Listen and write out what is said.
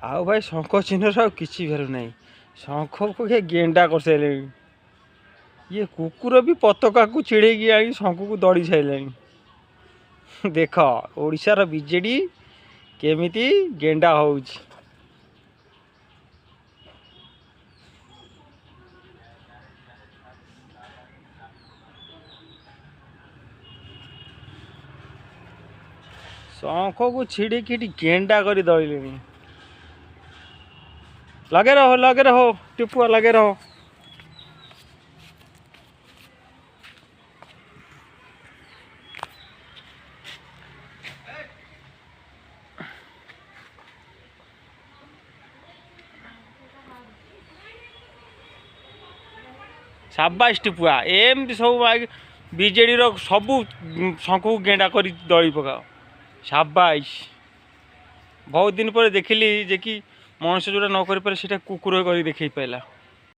ଆଉ ଭାଇ ଶଙ୍ଖ ଚିହ୍ନର ଆଉ କିଛି ଭ୍ୟାଲୁ ନାହିଁ। ଶଙ୍ଖକୁ କିଏ ଗେଣ୍ଡା କରିସାରିଲେଣି। ଇଏ କୁକୁର ବି ପତାକାକୁ ଛିଡ଼େଇକି ଆଣି ଶଙ୍ଖକୁ ଦଳି ସାରିଲାଣି। ଦେଖ ଓଡ଼ିଶାର ବିଜେଡ଼ି କେମିତି ଗେଣ୍ଡା ହେଉଛି। ଶଙ୍ଖକୁ ଛିଡ଼େଇକି ଏଠି ଗେଣ୍ଡା କରି ଦଳିଲେଣି। ଲଗେ ରହ ଟିପୁଆ ଲଗେ ରହ। ସାବାସ୍ ଟିପୁଆ, ଏମିତି ସବୁ ବିଜେଡ଼ିର ସବୁ ଶଙ୍ଖକୁ ଗେଣ୍ଡା କରି ଦଳି ପକାଅ। ସାବାସ୍। ବହୁତ ଦିନ ପରେ ଦେଖିଲି ଯେ କି ମଣିଷ ଯେଉଁଟା ନ କରିପାରେ ସେଇଟା କୁକୁର କରି ଦେଖେଇ ପାଇଲା।